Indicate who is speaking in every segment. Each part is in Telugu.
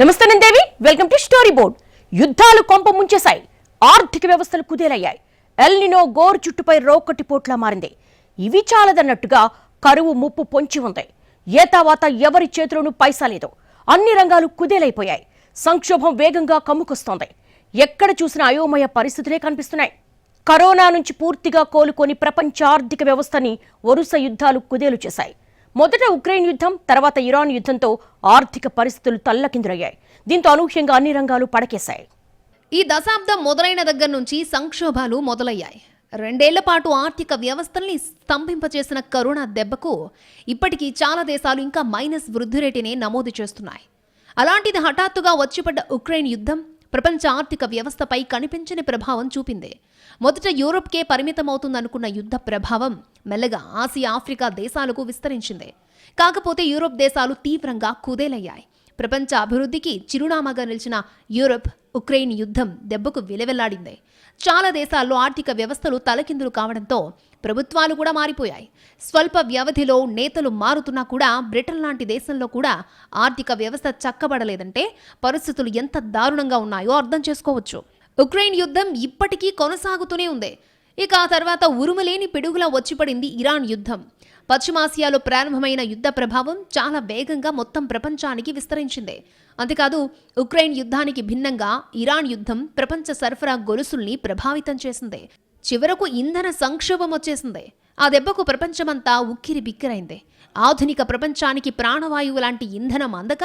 Speaker 1: నమస్తే దేవి, వెల్కమ్ టు స్టోరీ బోర్డ్. యుద్ధాలు కొంప ముంచేశాయి, ఆర్థిక వ్యవస్థలు కుదేలయ్యాయి. ఎల్నినో గోరు చుట్టుపై రోకటిపోట్లా మారింది. ఇవి చాలదన్నట్టుగా కరువు ముప్పు పొంచి ఉంది. ఏతావాత ఎవరి చేతిలోనూ పైసా లేదు. అన్ని రంగాలు కుదేలైపోయాయి. సంక్షోభం వేగంగా కమ్ముకొస్తోంది. ఎక్కడ చూసినా అయోమయ పరిస్థితులే కనిపిస్తున్నాయి. కరోనా నుంచి పూర్తిగా కోలుకొని ప్రపంచ ఆర్థిక వ్యవస్థని వరుస యుద్ధాలు కుదేలు చేశాయి. మొదట ఉక్రెయిన్ యుద్ధం, తర్వాత ఇరాన్ యుద్ధంతో ఆర్థిక పరిస్థితులు తల్లకిందులయ్యాయి. దీంతో అనూహ్యంగా అన్ని రంగాలు పడకేశాయి.
Speaker 2: ఈ దశాబ్దం మొదలైన దగ్గర నుంచి సంక్షోభాలు మొదలయ్యాయి. 2 ఏళ్ల పాటు ఆర్థిక వ్యవస్థల్ని స్తంభింపచేసిన కరోనా దెబ్బకు ఇప్పటికీ చాలా దేశాలు ఇంకా మైనస్ వృద్ధి రేటునే నమోదు చేస్తున్నాయి. అలాంటిది హఠాత్తుగా వచ్చిపడ్డ ఉక్రెయిన్ యుద్ధం ప్రపంచ ఆర్థిక వ్యవస్థపై కనిపించని ప్రభావం చూపింది. మొదట యూరోప్కే పరిమితమవుతుందనుకున్న యుద్ధ ప్రభావం మెల్లగా ఆసియా, ఆఫ్రికా దేశాలకు విస్తరించింది. కాకపోతే యూరోప్ దేశాలు తీవ్రంగా కుదేలయ్యాయి. ప్రపంచ అభివృద్ధికి చిరునామాగా నిలిచిన యూరోప్ ఉక్రెయిన్ యుద్ధం దెబ్బకు విలవెల్లాడింది. చాలా దేశాల్లో ఆర్థిక వ్యవస్థలు తలకిందులు కావడంతో ప్రభుత్వాలు కూడా మారిపోయాయి. స్వల్ప వ్యవధిలో నేతలు మారుతున్నా కూడా బ్రిటన్ లాంటి దేశంలో కూడా ఆర్థిక వ్యవస్థ చక్కబడలేదంటే పరిస్థితులు ఎంత దారుణంగా ఉన్నాయో అర్థం చేసుకోవచ్చు. ఉక్రెయిన్ యుద్ధం ఇప్పటికీ కొనసాగుతూనే ఉంది. ఇక ఆ తర్వాత ఉరుములేని పిడుగులా వచ్చిపడింది ఇరాన్ యుద్ధం. పశ్చిమాసియాలో ప్రారంభమైన యుద్ధ ప్రభావం చాలా వేగంగా మొత్తం ప్రపంచానికి విస్తరించింది. అంతేకాదు ఉక్రెయిన్ యుద్ధానికి భిన్నంగా ఇరాన్ యుద్ధం ప్రపంచ సరఫరా గొలుసుల్ని ప్రభావితం చేసింది. చివరకు ఇంధన సంక్షోభం వచ్చేసింది. ఆ దెబ్బకు ప్రపంచమంతా ఉక్కిరి బిక్కిరైంది. ఆధునిక ప్రపంచానికి ప్రాణవాయువు లాంటి ఇంధనం అందక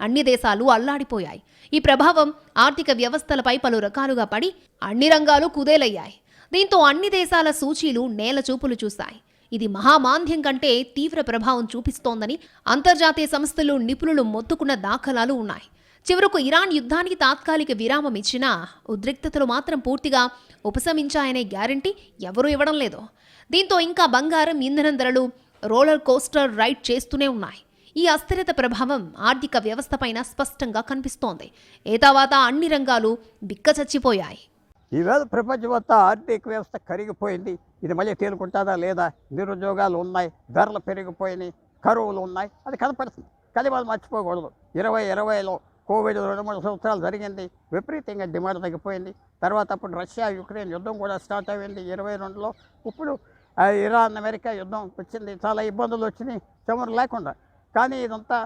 Speaker 2: అన్ని దేశాలు అల్లాడిపోయాయి. ఈ ప్రభావం ఆర్థిక వ్యవస్థలపై పలు రకాలుగా పడి అన్ని రంగాలు కుదేలయ్యాయి. దీంతో అన్ని దేశాల సూచీలు నేలచూపులు చూశాయి. ఇది మహామాంద్యం కంటే తీవ్ర ప్రభావం చూపిస్తోందని అంతర్జాతీయ సంస్థలు, నిపుణులు మొత్తుకున్న దాఖలాలు ఉన్నాయి. చివరకు ఇరాన్ యుద్ధానికి తాత్కాలిక విరామం ఇచ్చినా ఉద్రిక్తతలు మాత్రం పూర్తిగా ఉపశమించాయనే గ్యారంటీ ఎవరూ ఇవ్వడం లేదు. దీంతో ఇంకా బంగారం, ఇంధనం ధరలు రోలర్ కోస్టర్ రైడ్ చేస్తూనే ఉన్నాయి. ఈ అస్థిరత ప్రభావం ఆర్థిక వ్యవస్థపైన స్పష్టంగా కనిపిస్తోంది. ఏతావాత అన్ని రంగాలు బిక్కచచ్చిపోయాయి.
Speaker 3: ఈవేళ ప్రపంచం మొత్తం ఆర్థిక వ్యవస్థ కరిగిపోయింది. ఇది మళ్ళీ తేలుకుంటుందా లేదా? నిరుద్యోగాలు ఉన్నాయి, ధరలు పెరిగిపోయినాయి, కరువులు ఉన్నాయి, అది కనపడుతుంది. కానీ వాళ్ళు మర్చిపోకూడదు. 2020లో కోవిడ్ 2-3 సంవత్సరాలు జరిగింది. విపరీతంగా డిమాండ్ తగ్గిపోయింది. తర్వాత అప్పుడు రష్యా యుక్రెయిన్ యుద్ధం కూడా స్టార్ట్ అయింది 22లో. ఇప్పుడు ఇరాన్ అమెరికా యుద్ధం వచ్చింది. చాలా ఇబ్బందులు వచ్చినాయి చమురు లేకుండా. కానీ ఇదంతా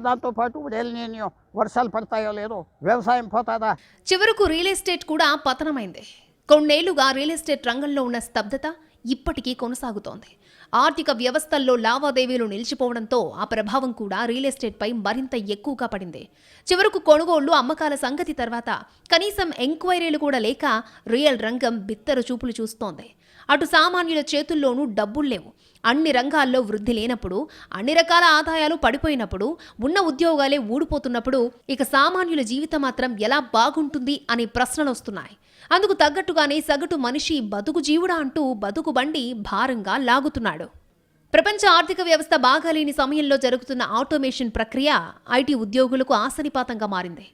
Speaker 3: దాంతోపాటు ఎల్నినో వర్షాలు పడతాయో లేదో, వ్యవసాయం పోతాదా.
Speaker 2: చివరకు రియల్ ఎస్టేట్ కూడా పతనమైంది. కొన్నేళ్లుగా రియల్ ఎస్టేట్ రంగంలో ఉన్న స్తబ్దత ఇప్పటికీ కొనసాగుతోంది. ఆర్థిక వ్యవస్థల్లో లావాదేవీలు నిలిచిపోవడంతో ఆ ప్రభావం కూడా రియల్ ఎస్టేట్పై మరింత ఎక్కువగా పడింది. చివరకు కొనుగోళ్లు, అమ్మకాల సంగతి తర్వాత కనీసం ఎంక్వైరీలు కూడా లేక రియల్ రంగం బిత్తర చూపులు చూస్తోంది. అటు సామాన్యుల చేతుల్లోనూ డబ్బులు లేవు. అన్ని రంగాల్లో వృద్ధి లేనప్పుడు, అన్ని రకాల ఆదాయాలు పడిపోయినప్పుడు, ఉన్న ఉద్యోగాలే ఊడిపోతున్నప్పుడు ఇక సామాన్యుల జీవితం మాత్రం ఎలా బాగుంటుంది అనే ప్రశ్నలు వస్తున్నాయి. అందుకు తగ్గట్టుగానే సగటు మనిషి బతుకు జీవుడా అంటూ బతుకు బండి భారంగా లాగుతున్నాడు. ప్రపంచ ఆర్థిక వ్యవస్థ బాగాలేని సమయంలో జరుగుతున్న ఆటోమేషన్ ప్రక్రియ ఐటీ ఉద్యోగులకు ఆశనిపాతంగా మారింది.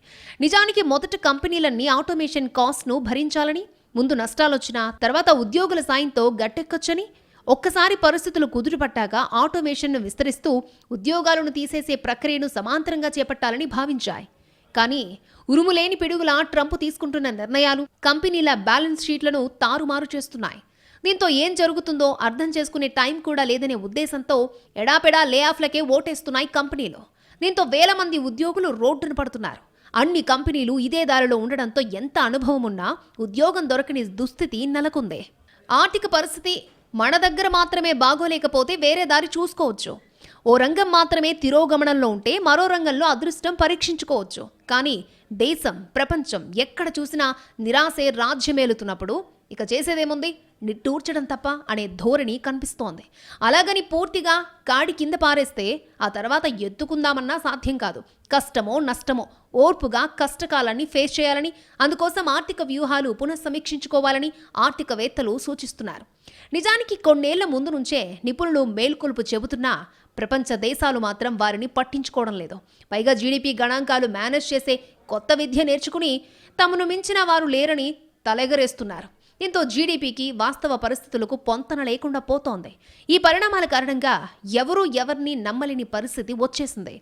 Speaker 2: నిజానికి మొదట కంపెనీలన్నీ ఆటోమేషన్ కాస్ట్ను భరించాలని, ముందు నష్టాలొచ్చినా తర్వాత ఉద్యోగుల సాయంతో గట్టెక్కొచ్చని, ఒక్కసారి పరిస్థితులు కుదురుపట్టాక ఆటోమేషన్ను విస్తరిస్తూ ఉద్యోగాలను తీసేసే ప్రక్రియను సమాంతరంగా చేపట్టాలని భావించాయి. కానీ ఉరుములేని పిడుగులా ట్రంప్ తీసుకుంటున్న నిర్ణయాలు కంపెనీల బ్యాలెన్స్ షీట్లను తారుమారు చేస్తున్నాయి. దీంతో ఏం జరుగుతుందో అర్థం చేసుకునే టైం కూడా లేదనే ఉద్దేశంతో ఎడాపెడా లే ఆఫ్లకే ఓటేస్తున్నాయి కంపెనీలు. దీంతో వేల మంది ఉద్యోగులు రోడ్డున పడుతున్నారు. అన్ని కంపెనీలు ఇదే దారిలో ఉండడంతో ఎంత అనుభవం ఉన్నా ఉద్యోగం దొరకని దుస్థితి నెలకొంది. ఆర్థిక పరిస్థితి మన దగ్గర మాత్రమే బాగోలేకపోతే వేరే దారి చూసుకోవచ్చు. ఓ రంగం మాత్రమే తిరోగమనంలో ఉంటే మరో రంగంలో అదృష్టం పరీక్షించుకోవచ్చు. కానీ దేశం, ప్రపంచం ఎక్కడ చూసినా నిరాశే రాజ్యమేలుతున్నప్పుడు ఇక చేసేదేముంది? నిట్టూర్చడం తప్ప అనే ధోరణి కనిపిస్తోంది. అలాగని పూర్తిగా కాడి కింద పారేస్తే ఆ తర్వాత ఎత్తుకుందామన్నా సాధ్యం కాదు. కష్టమో నష్టమో ఓర్పుగా కష్టకాలాన్ని ఫేస్ చేయాలని, అందుకోసం ఆర్థిక వ్యూహాలు పునఃసమీక్షించుకోవాలని ఆర్థికవేత్తలు సూచిస్తున్నారు. నిజానికి కొన్నేళ్ల ముందు నుంచే నిపుణులు మేల్కొలుపు చెబుతున్నా ప్రపంచ దేశాలు మాత్రం వారిని పట్టించుకోవడం లేదు. పైగా జీడీపీ గణాంకాలు మేనేజ్ చేసే కొత్త విద్య నేర్చుకుని తమను మించిన వారు లేరని తలెగరేస్తున్నారు. దీంతో జీడీపీకి వాస్తవ పరిస్థితులకు పొంతన లేకుండా పోతోంది. ఈ పరిణామాల కారణంగా ఎవరూ ఎవరిని నమ్మలేని పరిస్థితి వచ్చేసింది.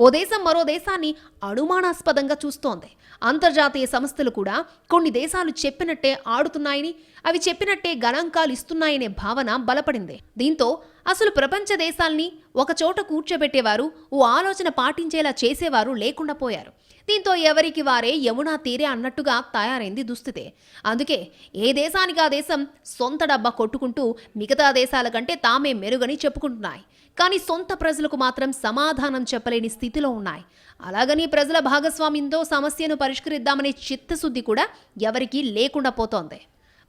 Speaker 2: ఓ దేశం మరో దేశాన్ని అనుమానాస్పదంగా చూస్తోంది. అంతర్జాతీయ సంస్థలు కూడా కొన్ని దేశాలు చెప్పినట్టే ఆడుతున్నాయని, అవి చెప్పినట్టే గణాంకాలు ఇస్తున్నాయనే భావన బలపడింది. దీంతో అసలు ప్రపంచ దేశాల్ని ఒకచోట కూర్చోబెట్టేవారు, ఓ ఆలోచన పాటించేలా చేసేవారు లేకుండా పోయారు. దీంతో ఎవరికి వారే యమునా తీరే అన్నట్టుగా తయారైంది దుస్థితే. అందుకే ఏ దేశానికి ఆ దేశం సొంత డబ్బా కొట్టుకుంటూ మిగతా దేశాల కంటే తామే మెరుగని చెప్పుకుంటున్నాయి. కానీ సొంత ప్రజలకు మాత్రం సమాధానం చెప్పలేని స్థితిలో ఉన్నాయి. అలాగని ప్రజల భాగస్వామ్యంతో సమస్యను పరిష్కరిద్దామనే చిత్తశుద్ధి కూడా ఎవరికీ లేకుండా పోతోంది.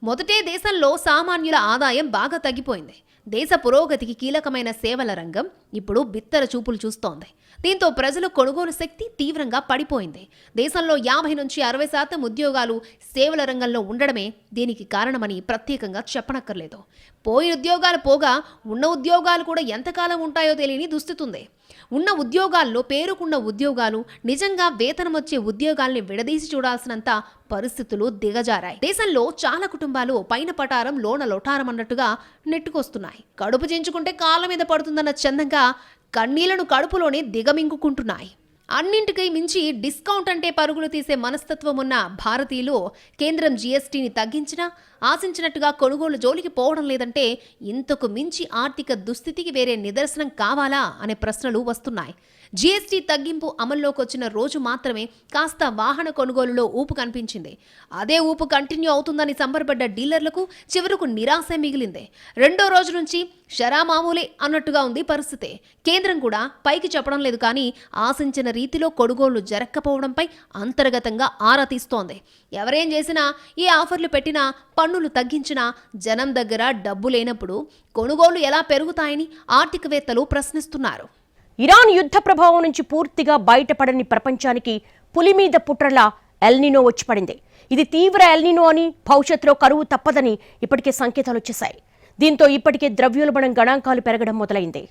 Speaker 2: మొదటే దేశంలో సామాన్యుల ఆదాయం బాగా తగ్గిపోయింది. దేశ పురోగతికి కీలకమైన సేవల రంగం ఇప్పుడు బిత్తర చూపులు చూస్తోంది. దీంతో ప్రజల కొనుగోలు శక్తి తీవ్రంగా పడిపోయింది. దేశంలో 50 నుంచి 60% ఉద్యోగాలు సేవల రంగంలో ఉండడమే దీనికి కారణమని ప్రత్యేకంగా చెప్పనక్కర్లేదు. పోయిన ఉద్యోగాలు పోగా ఉన్న ఉద్యోగాలు కూడా ఎంతకాలం ఉంటాయో తెలియని దుస్థితి ఉంది. ఉన్న ఉద్యోగాల్లో పేరుకున్న ఉద్యోగాలు, నిజంగా వేతనం వచ్చే ఉద్యోగాల్ని విడదీసి చూడాల్సినంత పరిస్థితులు దిగజారాయి. దేశంలో చాలా కుటుంబాలు పైన పటారం లోన లొటారం అన్నట్టుగా నెట్టుకొస్తున్నాయి. కడుపు చించుకుంటే కాళ్ళ మీద పడుతుందన్న చందంగా కన్నీళ్లను కడుపులోనే దిగమింగుకుంటున్నాయి. అన్నింటికీ మించి డిస్కౌంట్ అంటే పరుగులు తీసే మనస్తత్వం ఉన్న భారతీయులు కేంద్రం జీఎస్టీని తగ్గించినా ఆశించినట్టుగా కొనుగోలు జోలికి పోవడం లేదంటే ఇంతకు మించి ఆర్థిక దుస్థితికి వేరే నిదర్శనం కావాలా అనే ప్రశ్నలు వస్తున్నాయి. జీఎస్టీ తగ్గింపు అమల్లోకి వచ్చిన రోజు మాత్రమే కాస్త వాహన కొనుగోలులో ఊపు కనిపించింది. అదే ఊపు కంటిన్యూ అవుతుందని సంబరపడ్డ డీలర్లకు చివరకు నిరాశ మిగిలింది. రెండో రోజు నుంచి షరామామూలే అన్నట్టుగా ఉంది పరిస్థితి. కేంద్రం కూడా పైకి చెప్పడం లేదు, కానీ ఆశించిన రీతిలో కొనుగోళ్లు జరగకపోవడంపై అంతర్గతంగా ఆరా తీస్తోంది. ఎవరేం చేసినా, ఏ ఆఫర్లు పెట్టినా, పన్నులు తగ్గించినా జనం దగ్గర డబ్బు లేనప్పుడు కొనుగోళ్లు ఎలా పెరుగుతాయని ఆర్థికవేత్తలు ప్రశ్నిస్తున్నారు.
Speaker 1: ఇరాన్ యుద్ధ ప్రభావం నుంచి పూర్తిగా బయటపడని ప్రపంచానికి పులి మీద పుట్రలా ఎల్నినో వచ్చి పడింది. ఇది తీవ్ర ఎల్నినో అని, భవిష్యత్తులో కరువు తప్పదని ఇప్పటికే సంకేతాలు వచ్చేశాయి. దీంతో ఇప్పటికే ద్రవ్యోల్బణం గణాంకాలు పెరగడం మొదలైంది.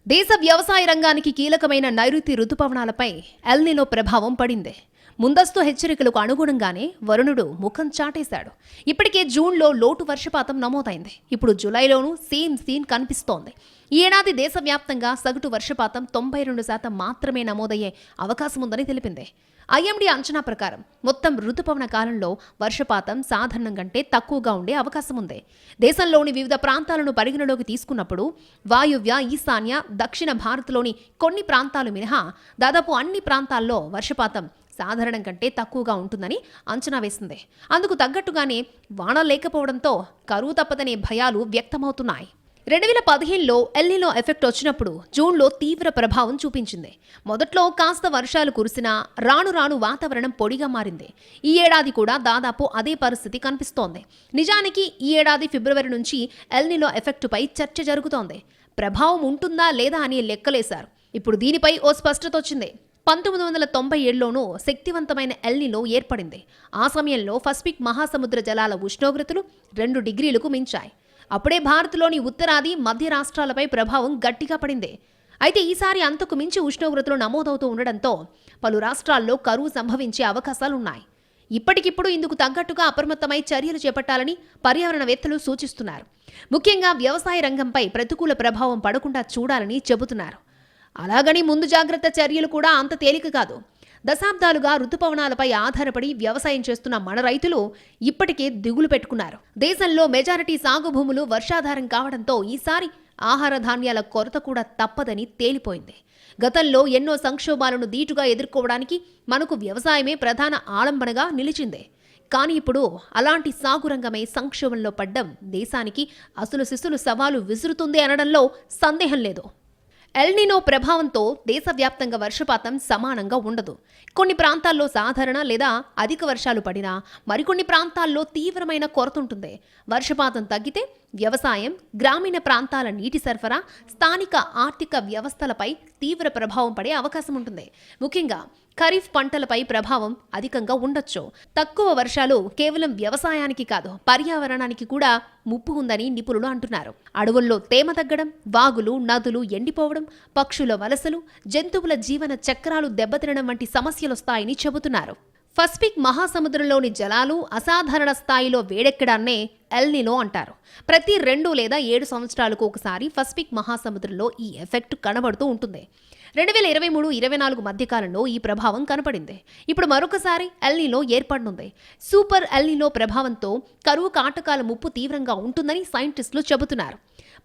Speaker 2: దేశ వ్యవసాయ రంగానికి కీలకమైన నైరుతి రుతుపవనాలపై ఎల్నినో ప్రభావం పడింది. ముందస్తు హెచ్చరికలకు అనుగుణంగానే వరుణుడు ముఖం చాటేశాడు. ఇప్పటికే జూన్లో లోటు వర్షపాతం నమోదైంది. ఇప్పుడు జూలైలోనూ సేమ్ సీన్ కనిపిస్తోంది. ఈ ఏడాది దేశవ్యాప్తంగా సగటు వర్షపాతం 92% మాత్రమే నమోదయ్యే అవకాశం ఉందని తెలిపింది. ఐఎండీ అంచనా ప్రకారం మొత్తం రుతుపవన కాలంలో వర్షపాతం సాధారణం కంటే తక్కువగా ఉండే అవకాశం ఉంది. దేశంలోని వివిధ ప్రాంతాలను పరిగణలోకి తీసుకున్నప్పుడు వాయువ్య, ఈశాన్య, దక్షిణ భారత్లోని కొన్ని ప్రాంతాలు మినహా దాదాపు అన్ని ప్రాంతాల్లో వర్షపాతం సాధారణం కంటే తక్కువగా ఉంటుందని అంచనా వేసింది. అందుకు తగ్గట్టుగానే వానలు లేకపోవడంతో కరువు తప్పదనే భయాలు వ్యక్తమవుతున్నాయి. 2015లో ఎల్నినో ఎఫెక్ట్ వచ్చినప్పుడు జూన్లో తీవ్ర ప్రభావం చూపించింది. మొదట్లో కాస్త వర్షాలు కురిసినా రాను రాను వాతావరణం పొడిగా మారింది. ఈ ఏడాది కూడా దాదాపు అదే పరిస్థితి కనిపిస్తోంది. నిజానికి ఈ ఏడాది ఫిబ్రవరి నుంచి ఎల్నినో ఎఫెక్టుపై చర్చ జరుగుతోంది. ప్రభావం ఉంటుందా లేదా అని లెక్కలేశారు. ఇప్పుడు దీనిపై ఓ స్పష్టత వచ్చింది. 1997లోనూ శక్తివంతమైన ఎల్నినో ఏర్పడింది. ఆ సమయంలో పసిఫిక్ మహాసముద్ర జలాల ఉష్ణోగ్రతలు 2 డిగ్రీలకు మించాయి. అప్పుడే భారత్లోని ఉత్తరాది, మధ్య రాష్ట్రాలపై ప్రభావం గట్టిగా పడింది. అయితే ఈసారి అంతకు మించి ఉష్ణోగ్రతలు నమోదవుతూ ఉండడంతో పలు రాష్ట్రాల్లో కరువు సంభవించే అవకాశాలున్నాయి. ఇప్పటికిప్పుడు ఇందుకు తగ్గట్టుగా అప్రమత్తమై చర్యలు చేపట్టాలని పర్యావరణవేత్తలు సూచిస్తున్నారు. ముఖ్యంగా వ్యవసాయ రంగంపై ప్రతికూల ప్రభావం పడకుండా చూడాలని చెబుతున్నారు. అలాగని ముందు జాగ్రత్త చర్యలు కూడా అంత తేలిక కాదు. దశాబ్దాలుగా రుతుపవనాలపై ఆధారపడి వ్యవసాయం చేస్తున్న మన రైతులు ఇప్పటికే దిగులు పెట్టుకున్నారు. దేశంలో మెజారిటీ సాగు భూములు వర్షాధారం కావడంతో ఈసారి ఆహార ధాన్యాల కొరత కూడా తప్పదని తేలిపోయింది. గతంలో ఎన్నో సంక్షోభాలను ధీటుగా ఎదుర్కోవడానికి మనకు వ్యవసాయమే ప్రధాన ఆలంబనగా నిలిచింది. కానీ ఇప్పుడు అలాంటి సాగు రంగమే సంక్షోభంలో పడ్డం దేశానికి అసలు సిసులు సవాలు విసురుతుంది అనడంలో సందేహం లేదు. ఎల్నినో ప్రభావంతో దేశవ్యాప్తంగా వర్షపాతం సమానంగా ఉండదు. కొన్ని ప్రాంతాల్లో సాధారణ లేదా అధిక వర్షాలు పడినా మరికొన్ని ప్రాంతాల్లో తీవ్రమైన కొరత ఉంటుంది. వర్షపాతం తగ్గితే వ్యవసాయం, గ్రామీణ ప్రాంతాల నీటి సరఫరా, స్థానిక ఆర్థిక వ్యవస్థలపై తీవ్ర ప్రభావం పడే అవకాశం ఉంటుంది. ముఖ్యంగా ఖరీఫ్ పంటలపై ప్రభావం అధికంగా ఉండొచ్చు. తక్కువ వర్షాలు కేవలం వ్యవసాయానికి కాదు, పర్యావరణానికి కూడా ముప్పు ఉందని నిపుణులు అంటున్నారు. అడవుల్లో తేమ తగ్గడం, వాగులు, నదులు ఎండిపోవడం, పక్షుల వలసలు, జంతువుల జీవన చక్రాలు దెబ్బతినడం వంటి సమస్యలొస్తాయని చెబుతున్నారు. పసిఫిక్ మహాసముద్రంలోని జలాలు అసాధారణ స్థాయిలో వేడెక్కడాన్నే ఎల్ నినో అంటారు. ప్రతి 2 లేదా 7 సంవత్సరాలకు ఒకసారి పసిఫిక్ మహాసముద్రంలో ఈ ఎఫెక్ట్ కనబడుతూ ఉంటుంది. 2023-24 మధ్యకాలంలో ఈ ప్రభావం కనపడింది. ఇప్పుడు మరొకసారి ఎల్ నినో ఏర్పడనుంది. సూపర్ ఎల్ నినో ప్రభావంతో కరువు కాటకాల ముప్పు తీవ్రంగా ఉంటుందని సైంటిస్టులు చెబుతున్నారు.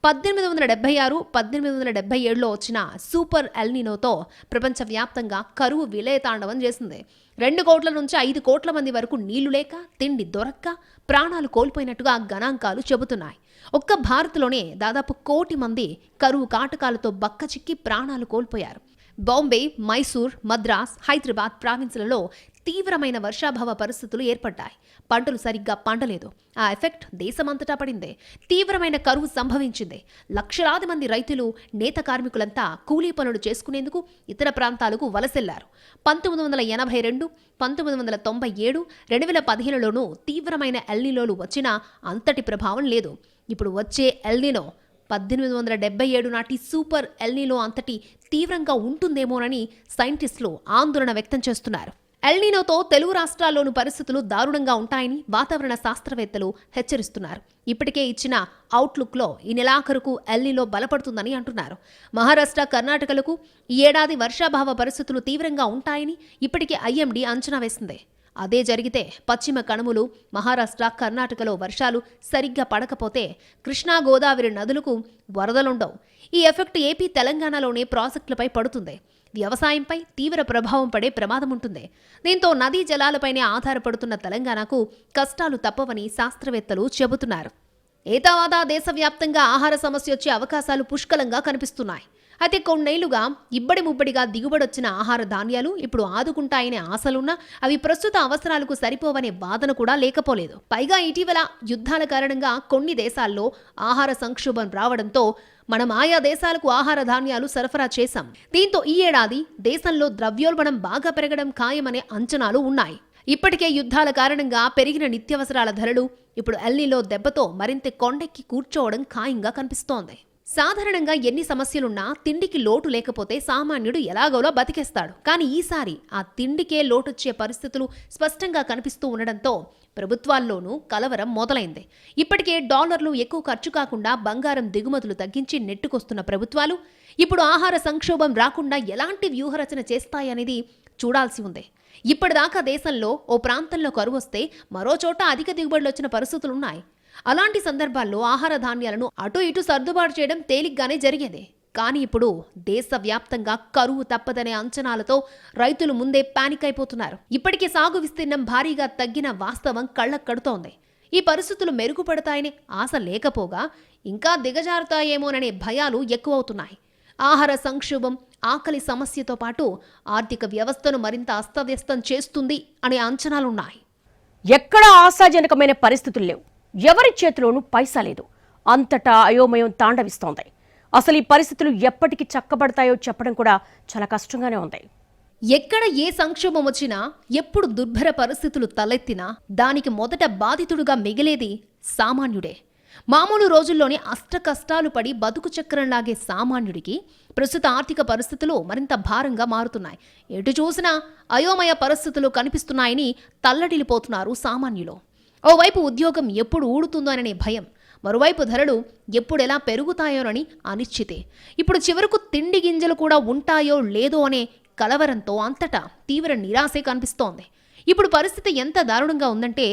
Speaker 2: 1876-1877లో వచ్చిన సూపర్ ఎల్ నినోతో ప్రపంచవ్యాప్తంగా కరువు విలయతాండవం చేసింది. 2 కోట్ల నుంచి 5 కోట్ల మంది వరకు నీళ్లు లేక, తిండి దొరక్క ప్రాణాలు కోల్పోయినట్టుగా గణాంకాలు చెబుతున్నాయి. ఒక్క భారత్లోనే దాదాపు 1 కోటి మంది కరువు కాటకాలతో బక్కచిక్కి ప్రాణాలు కోల్పోయారు. బాంబే, మైసూర్, మద్రాస్, హైదరాబాద్ ప్రావిన్సులలో తీవ్రమైన వర్షాభావ పరిస్థితులు ఏర్పడ్డాయి. పంటలు సరిగ్గా పండలేదు. ఆ ఎఫెక్ట్ దేశమంతటా పడింది. తీవ్రమైన కరువు సంభవించింది. లక్షలాది మంది రైతులు, నేత కార్మికులంతా కూలీ పనులు చేసుకునేందుకు ఇతర ప్రాంతాలకు వలసెళ్లారు. 1982, 1997, 2015లోనూ తీవ్రమైన ఎల్ నినోలు వచ్చినా అంతటి ప్రభావం లేదు. ఇప్పుడు వచ్చే ఎల్ నినో 1877 నాటి సూపర్ ఎల్ నినో అంతటి తీవ్రంగా ఉంటుందేమోనని సైంటిస్టులు ఆందోళన వ్యక్తం చేస్తున్నారు. ఎల్ నినోతో తెలుగు రాష్ట్రాల్లోని పరిస్థితులు దారుణంగా ఉంటాయని వాతావరణ శాస్త్రవేత్తలు హెచ్చరిస్తున్నారు. ఇప్పటికే ఇచ్చిన అవుట్లుక్లో ఈ నెలాఖరుకు ఎల్ నినో బలపడుతుందని అంటున్నారు. మహారాష్ట్ర, కర్ణాటకలకు ఈ ఏడాది వర్షాభావ పరిస్థితులు తీవ్రంగా ఉంటాయని ఇప్పటికే ఐఎండీ అంచనా వేసింది. అదే జరిగితే పశ్చిమ కనుమలు, మహారాష్ట్ర, కర్ణాటకలో వర్షాలు సరిగ్గా పడకపోతే కృష్ణా, గోదావరి నదులకు వరదలుండవు. ఈ ఎఫెక్ట్ ఏపీ, తెలంగాణలోని ప్రాజెక్టులపై పడుతుంది. వ్యవసాయంపై తీవ్ర ప్రభావం పడే ప్రమాదం ఉంటుంది. దీంతో నదీ జలాలపైనే ఆధారపడుతున్న తెలంగాణకు కష్టాలు తప్పవని శాస్త్రవేత్తలు చెబుతున్నారు. ఏతావాదా దేశవ్యాప్తంగా ఆహార సమస్య వచ్చే అవకాశాలు పుష్కలంగా కనిపిస్తున్నాయి. అయితే కొన్నేళ్లుగా ఇబ్బడి ముబ్బడిగా దిగుబడొచ్చిన ఆహార ధాన్యాలు ఇప్పుడు ఆదుకుంటాయనే ఆశలున్నా అవి ప్రస్తుత అవసరాలకు సరిపోవనే వాదన కూడా లేకపోలేదు. పైగా ఇటీవల యుద్ధాల కారణంగా కొన్ని దేశాల్లో ఆహార సంక్షోభం రావడంతో మనం ఆయా దేశాలకు ఆహార ధాన్యాలు సరఫరా చేశాం. దీంతో ఈ ఏడాది దేశంలో ద్రవ్యోల్బణం బాగా పెరగడం ఖాయమనే అంచనాలు ఉన్నాయి. ఇప్పటికే యుద్ధాల కారణంగా పెరిగిన నిత్యావసరాల ధరలు ఇప్పుడు ఎల్ నినో దెబ్బతో మరింత కొండెక్కి కూర్చోవడం ఖాయంగా కనిపిస్తోంది. సాధారణంగా ఎన్ని సమస్యలున్నా తిండికి లోటు లేకపోతే సామాన్యుడు ఎలాగోలా బతికేస్తాడు. కానీ ఈసారి ఆ తిండికే లోటొచ్చే పరిస్థితులు స్పష్టంగా కనిపిస్తూ ఉండడంతో ప్రభుత్వాల్లోనూ కలవరం మొదలైంది. ఇప్పటికే డాలర్లు ఎక్కువ ఖర్చు కాకుండా బంగారం దిగుమతులు తగ్గించి నెట్టుకొస్తున్న ప్రభుత్వాలు ఇప్పుడు ఆహార సంక్షోభం రాకుండా ఎలాంటి వ్యూహరచన చేస్తాయనేది చూడాల్సి ఉంది. ఇప్పటిదాకా దేశంలో ఓ ప్రాంతంలో కరువు వస్తే మరో చోట అధిక దిగుబడులు వచ్చిన పరిస్థితులున్నాయి. అలాంటి సందర్భాల్లో ఆహార ధాన్యాలను అటు ఇటు సర్దుబాటు చేయడం తేలిగ్గానే జరిగేది. కానీ ఇప్పుడు దేశవ్యాప్తంగా కరువు తప్పదనే అంచనాలతో రైతులు ముందే పానిక్ అయిపోతున్నారు. ఇప్పటికే సాగు విస్తీర్ణం భారీగా తగ్గిన వాస్తవం కళ్లకు కడుతోంది. ఈ పరిస్థితులు మెరుగుపడతాయనే ఆశ లేకపోగా ఇంకా దిగజారుతాయేమోననే భయాలు ఎక్కువవుతున్నాయి. ఆహార సంక్షోభం ఆకలి సమస్యతో పాటు ఆర్థిక వ్యవస్థను మరింత అస్తవ్యస్తం చేస్తుంది అనే అంచనాలున్నాయి.
Speaker 1: ఎక్కడా ఆశాజనకమైన పరిస్థితులు లేవు. ఎవరి చేతిలోనూ పైసా లేదు. అంతటా అయోమయం తాండవిస్తోంది. అసలు ఈ పరిస్థితులు ఎప్పటికి చక్కబడతాయో చెప్పడం కూడా చాలా కష్టంగానే ఉంది.
Speaker 2: ఎక్కడ ఏ సంక్షోభం వచ్చినా, ఎప్పుడు దుర్భర పరిస్థితులు తలెత్తినా దానికి మొదట బాధితుడుగా మిగిలేది సామాన్యుడే. మామూలు రోజుల్లోనే అష్ట కష్టాలు పడి బతుకు చక్రంలాగే సామాన్యుడికి ప్రస్తుత ఆర్థిక పరిస్థితులు మరింత భారంగా మారుతున్నాయి. ఎటు చూసినా అయోమయ పరిస్థితులు కనిపిస్తున్నాయని తల్లడిల్లిపోతున్నారు సామాన్యులు. ఓవైపు ఉద్యోగం ఎప్పుడు ఊడుతుందోననే భయం, మరోవైపు ధరలు ఎప్పుడెలా పెరుగుతాయోనని అనిశ్చితే. ఇప్పుడు చివరకు తిండి గింజలు కూడా ఉంటాయో లేదో అనే కలవరంతో అంతటా తీవ్ర నిరాశే కనిపిస్తోంది. ఇప్పుడు పరిస్థితి ఎంత దారుణంగా ఉందంటే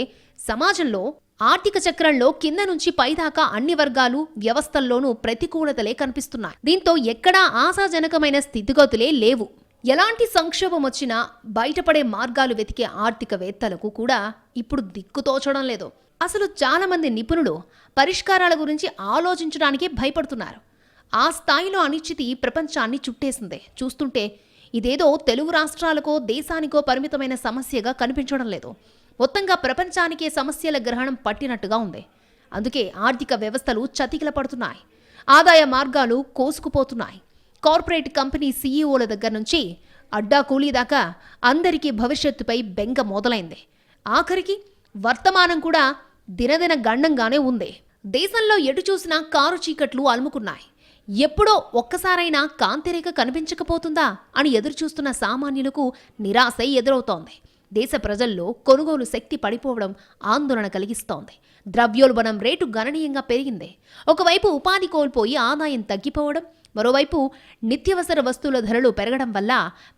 Speaker 2: సమాజంలో ఆర్థిక చక్రంలో కింద నుంచి పైదాకా అన్ని వర్గాలు, వ్యవస్థల్లోనూ ప్రతికూలతలే కనిపిస్తున్నాయి. దీంతో ఎక్కడా ఆశాజనకమైన స్థితిగతులే లేవు. ఎలాంటి సంక్షోభం వచ్చినా బయటపడే మార్గాలు వెతికే ఆర్థికవేత్తలకు కూడా ఇప్పుడు దిక్కుతోచడం లేదు. అసలు చాలా మంది నిపుణులు పరిష్కారాల గురించి ఆలోచించడానికే భయపడుతున్నారు. ఆ స్థాయిలో అనిశ్చితి ప్రపంచాన్ని చుట్టేసింది. చూస్తుంటే ఇదేదో తెలుగు రాష్ట్రాలకో దేశానికో పరిమితమైన సమస్యగా కనిపించడం లేదు. మొత్తంగా ప్రపంచానికే సమస్యల గ్రహణం పట్టినట్టుగా ఉంది. అందుకే ఆర్థిక వ్యవస్థలు చతికిల పడుతున్నాయి. ఆదాయ మార్గాలు కోసుకుపోతున్నాయి. కార్పొరేట్ కంపెనీ సీఈఓల దగ్గర నుంచి అడ్డా కూలీ దాకా అందరికీ భవిష్యత్తుపై బెంగ మొదలైంది. ఆఖరికి వర్తమానం కూడా దినదిన గండంగానే ఉంది. దేశంలో ఎటు చూసినా కారు చీకట్లు అలుముకున్నాయి. ఎప్పుడో ఒక్కసారైనా కాంతిరేఖ కనిపించకపోతుందా అని ఎదురుచూస్తున్న సామాన్యులకు నిరాశ ఎదురవుతోంది. దేశ ప్రజల్లో కొనుగోలు శక్తి పడిపోవడం ఆందోళన కలిగిస్తోంది. ద్రవ్యోల్బణం రేటు గణనీయంగా పెరిగింది. ఒకవైపు ఉపాధి కోల్పోయి ఆదాయం తగ్గిపోవడం, మరోవైపు నిత్యావసర వస్తువుల ధరలు పెరగడం వల్ల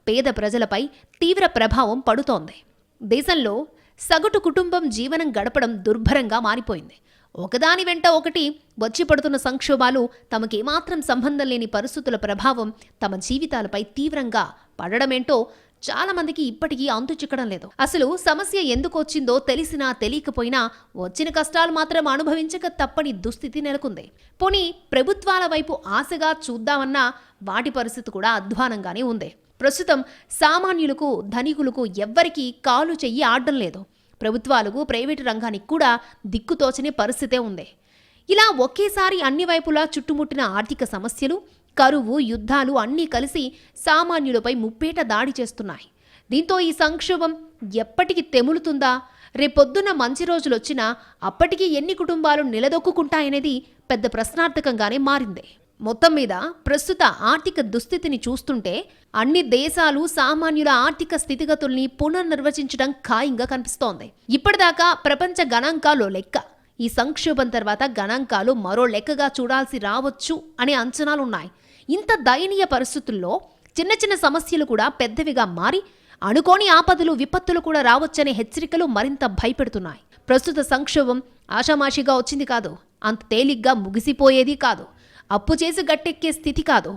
Speaker 2: పేద ప్రజలపై తీవ్ర ప్రభావం పడుతోంది. దేశంలో సగటు కుటుంబం జీవనం గడపడం దుర్భరంగా మారిపోయింది. ఒకదాని వెంట ఒకటి వచ్చి పడుతున్న సంక్షోభాలు, తమకేమాత్రం సంబంధం లేని పరిస్థితుల ప్రభావం తమ జీవితాలపై తీవ్రంగా పడడమేంటో చాలా మందికి ఇప్పటికీ అంతు చిక్కడం లేదు. అసలు సమస్య ఎందుకు వచ్చిందో తెలిసినా తెలియకపోయినా వచ్చిన కష్టాలు మాత్రం అనుభవించక తప్పని దుస్థితి నెలకొంది. పోనీ ప్రభుత్వాల వైపు ఆశగా చూద్దామన్నా వాటి పరిస్థితి కూడా అధ్వానంగానే ఉంది. ప్రస్తుతం సామాన్యులకు, ధనికులకు ఎవ్వరికీ కాలు చెయ్యి ఆడడం లేదు. ప్రభుత్వాలకు, ప్రైవేటు రంగానికి కూడా దిక్కుతోచని పరిస్థితే ఉంది. ఇలా ఒకేసారి అన్ని వైపులా చుట్టుముట్టిన ఆర్థిక సమస్యలు, కరువు, యుద్ధాలు అన్నీ కలిసి సామాన్యులపై ముప్పేట దాడి చేస్తున్నాయి. దీంతో ఈ సంక్షోభం ఎప్పటికి తెములుతుందా, రేపొద్దున మంచి రోజులొచ్చినా అప్పటికీ ఎన్ని కుటుంబాలు నిలదొక్కుంటాయనేది పెద్ద ప్రశ్నార్థకంగానే మారింది. మొత్తం మీద ప్రస్తుత ఆర్థిక దుస్థితిని చూస్తుంటే అన్ని దేశాలు సామాన్యుల ఆర్థిక స్థితిగతుల్ని పునర్నిర్వచించడం ఖాయంగా కనిపిస్తోంది. ఇప్పటిదాకా ప్రపంచ గణాంకాల్లో లెక్క, ఈ సంక్షోభం తర్వాత గణాంకాలు మరో లెక్కగా చూడాల్సి రావచ్చు అనే అంచనాలున్నాయి. ఇంత దయనీయ పరిస్థితుల్లో చిన్న చిన్న సమస్యలు కూడా పెద్దవిగా మారి అనుకోని ఆపదలు, విపత్తులు కూడా రావచ్చనే హెచ్చరికలు మరింత భయపెడుతున్నాయి. ప్రస్తుత సంక్షోభం ఆషామాషిగా వచ్చింది కాదు, అంత తేలిగ్గా ముగిసిపోయేది కాదు, అప్పు చేసి గట్టెక్కే స్థితి కాదు.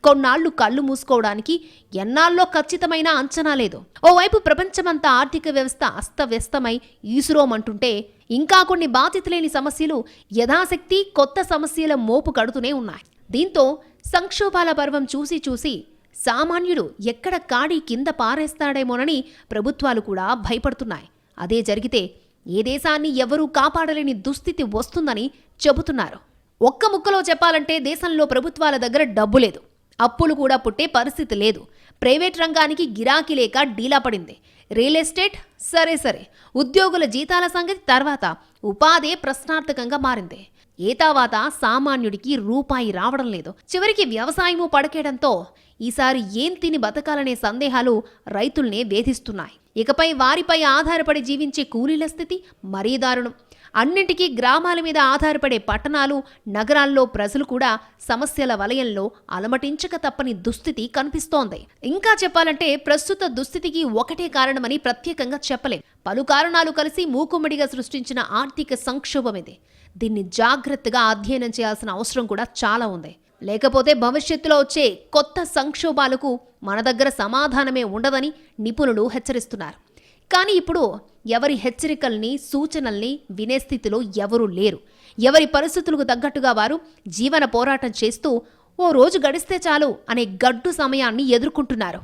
Speaker 2: కొన్నాళ్లు కళ్ళు మూసుకోవడానికి ఎన్నాళ్ళలో ఖచ్చితమైన అంచనా లేదు. ఓవైపు ప్రపంచమంతా ఆర్థిక వ్యవస్థ అస్తవ్యస్తమై ఈసురోమంటుంటే, ఇంకా కొన్ని బాధ్యతలేని సమస్యలు యథాశక్తి కొత్త సమస్యల మోపు కడుతూనే ఉన్నాయి. దీంతో సంక్షోభాల పర్వం చూసి చూసి సామాన్యుడు ఎక్కడ కాడి కింద పారేస్తాడేమోనని ప్రభుత్వాలు కూడా భయపడుతున్నాయి. అదే జరిగితే ఏ దేశాన్ని ఎవరూ కాపాడలేని దుస్థితి వస్తుందని చెబుతున్నారు. ఒక్క ముక్కలో చెప్పాలంటే దేశంలో ప్రభుత్వాల దగ్గర డబ్బు లేదు, అప్పులు కూడా పుట్టే పరిస్థితి లేదు. ప్రైవేట్ రంగానికి గిరాకీ లేక డీలా పడింది. రియల్ ఎస్టేట్ సరే, ఉద్యోగుల జీతాల సంగతి తర్వాత ఉపాధే ప్రశ్నార్థకంగా మారింది. ఏతావాత సామాన్యుడికి రూపాయి రావడం లేదు. చివరికి వ్యవసాయము పడకేయడంతో ఈసారి ఏం తిని బతకాలనే సందేహాలు రైతుల్నే వేధిస్తున్నాయి. ఇకపై వారిపై ఆధారపడి జీవించే కూలీల స్థితి మరీ దారుణం. అన్నింటికీ గ్రామాల మీద ఆధారపడే పట్టణాలు, నగరాల్లో ప్రజలు కూడా సమస్యల వలయంలో అలమటించక తప్పని దుస్థితి కనిపిస్తోంది. ఇంకా చెప్పాలంటే ప్రస్తుత దుస్థితికి ఒకటే కారణమని ప్రత్యేకంగా చెప్పలేం. పలు కారణాలు కలిసి మూకుమ్మడిగా సృష్టించిన ఆర్థిక సంక్షోభం ఇది. దీన్ని జాగ్రత్తగా అధ్యయనం చేయాల్సిన అవసరం కూడా చాలా ఉంది. లేకపోతే భవిష్యత్తులో వచ్చే కొత్త సంక్షోభాలకు మన దగ్గర సమాధానమే ఉండదని నిపుణులు హెచ్చరిస్తున్నారు. కానీ ఇప్పుడు ఎవరి హెచ్చరికల్ని, సూచనల్ని వినే స్థితిలో ఎవరూ లేరు. ఎవరి పరిస్థితులకు తగ్గట్టుగా వారు జీవన పోరాటం చేస్తూ ఓ రోజు గడిస్తే చాలు అనే గడ్డు సమయాన్ని ఎదుర్కొంటున్నారు.